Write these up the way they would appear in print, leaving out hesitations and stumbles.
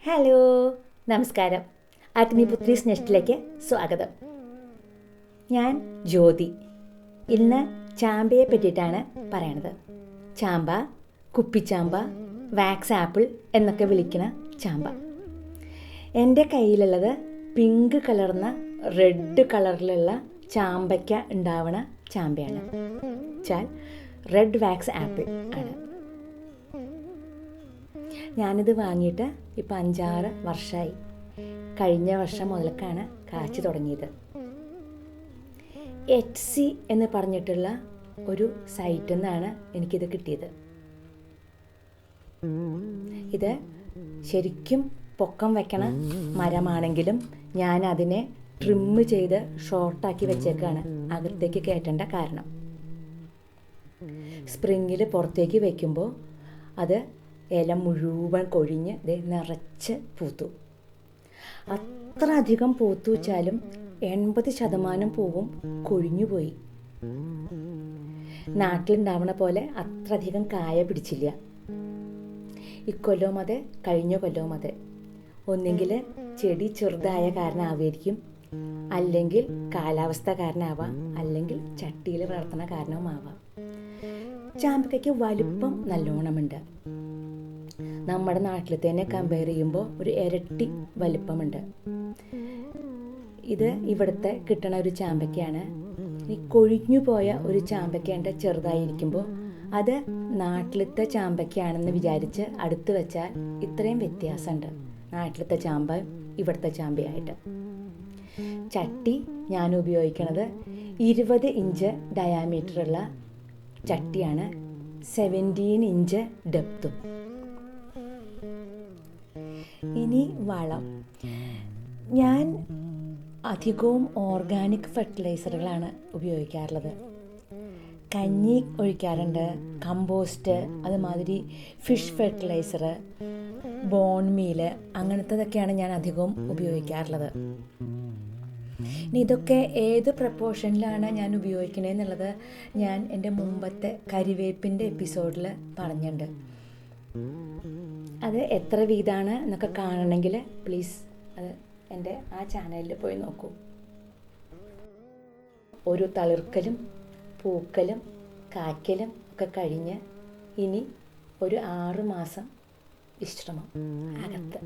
Hello, നമസ്കാരം. അഗ്നിപുത്രീസ് നെസ്റ്റിലേക്ക് സ്വാഗതം. ഞാൻ ജ്യോതി. ഇന്ന് ചാമ്പയെ പറ്റിയിട്ടാണ് പറയണത്. ചാമ്പ, കുപ്പിച്ചാമ്പ, വാക്സ് ആപ്പിൾ എന്നൊക്കെ വിളിക്കുന്ന ചാമ്പ. എൻ്റെ കയ്യിലുള്ളത് പിങ്ക് കലർന്ന റെഡ് കളറിലുള്ള ചാമ്പയ്ക്ക ഉണ്ടാവണ ചാമ്പയാണ്. വെച്ചാൽ റെഡ് വാക്സ് ആപ്പിൾ ആണ്. ഞാനിത് വാങ്ങിയിട്ട് ഇപ്പോൾ 5-6 വർഷമായി. കഴിഞ്ഞ വർഷം മുതൽക്കാണ് കാഴ്ച തുടങ്ങിയത്. എറ്റ്സി എന്ന് പറഞ്ഞിട്ടുള്ള ഒരു സൈറ്റിൽ നിന്നാണ് എനിക്കിത് കിട്ടിയത്. ഇത് ശരിക്കും പൊക്കം വയ്ക്കണ മരമാണെങ്കിലും ഞാൻ അതിനെ ട്രിമ്മ് ചെയ്ത് ഷോർട്ടാക്കി വെച്ചേക്കാണ് അകത്തേക്ക് കയറ്റേണ്ട കാരണം. സ്പ്രിങ്ങിൽ പുറത്തേക്ക് വയ്ക്കുമ്പോൾ അത് ഇല മുഴുവൻ കൊഴിഞ്ഞ് നിറച്ച് പൂത്തു. അത്ര അധികം പൂത്തു വെച്ചാലും 80% പൂവും കൊഴിഞ്ഞുപോയി. നാട്ടിലുണ്ടാവണ പോലെ അത്ര അധികം കായ പിടിച്ചില്ല. ഇക്കൊല്ലവും അതെ, കഴിഞ്ഞ കൊല്ലവും അതെ. ഒന്നെങ്കിൽ ചെടി ചെറുതായ കാരണമായിരിക്കും, അല്ലെങ്കിൽ കാലാവസ്ഥ കാരണമാവാം, അല്ലെങ്കിൽ ചട്ടിയിൽ വളർത്തുന്ന കാരണവുമാവാം. ചാമ്പയ്ക്ക് വലുപ്പം നല്ലോണമുണ്ട്. നമ്മുടെ നാട്ടിൽ തന്നെ കമ്പയർ ചെയ്യുമ്പോൾ ഒരു ഇരട്ടി വലിപ്പമുണ്ട്. ഇത് ഇവിടുത്തെ കിട്ടണ ഒരു ചാമ്പയ്ക്കാണ്. ഈ കൊഴിഞ്ഞു പോയ ഒരു ചാമ്പയ്ക്കേണ്ട ചെറുതായിരിക്കുമ്പോൾ അത് നാട്ടിലത്തെ ചാമ്പയ്ക്കാണെന്ന് വിചാരിച്ച് അടുത്ത് വെച്ചാൽ ഇത്രയും വ്യത്യാസമുണ്ട് നാട്ടിലത്തെ ചാമ്പ ഇവിടുത്തെ ചാമ്പയായിട്ട്. ചട്ടി ഞാൻ ഉപയോഗിക്കുന്നത് 20 ഇഞ്ച് ഡയാമീറ്ററുള്ള ചട്ടിയാണ്, 17 ഇഞ്ച് ഡെപ്തും. ഇനി വളം. ഞാൻ അധികവും ഓർഗാനിക് ഫെർട്ടിലൈസറുകളാണ് ഉപയോഗിക്കാറുള്ളത്. കഞ്ഞി ഒഴിക്കാറുണ്ട്, കമ്പോസ്റ്റ്, അതുമാതിരി ഫിഷ് ഫെർട്ടിലൈസർ, ബോൺ മീല്, അങ്ങനത്തതൊക്കെയാണ് ഞാൻ അധികവും ഉപയോഗിക്കാറുള്ളത്. ഇനി ഇതൊക്കെ ഏത് പ്രപ്പോർഷനിലാണ് ഞാൻ ഉപയോഗിക്കണതെന്നുള്ളത് ഞാൻ എൻ്റെ മുമ്പത്തെ കരിവേപ്പിൻ്റെ എപ്പിസോഡിൽ പറഞ്ഞിട്ടുണ്ട്. അത് എത്ര വീതമാണ് എന്നൊക്കെ കാണണമെങ്കിൽ പ്ലീസ് അത് എൻ്റെ ആ ചാനലിൽ പോയി നോക്കൂ. ഒരു തളിർക്കലും പൂക്കലും കായ്ക്കലും ഒക്കെ കഴിഞ്ഞ് ഇനി ഒരു 6 മാസം വിശ്രമം അകത്ത്.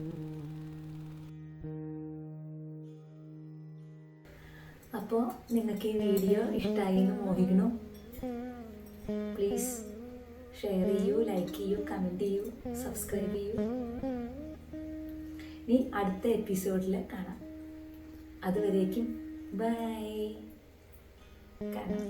അപ്പോൾ നിങ്ങൾക്ക് ഈ വീഡിയോ ഇഷ്ടമായി എന്ന് മോഹിക്കുന്നു. പ്ലീസ് ഷെയർ ചെയ്യൂ, ലൈക്ക് ചെയ്യൂ, കമൻറ്റ് ചെയ്യൂ, സബ്സ്ക്രൈബ് ചെയ്യൂ. ഇനി അടുത്ത എപ്പിസോഡിൽ കാണാം. അതുവരേക്കും ബൈ. കാണാം.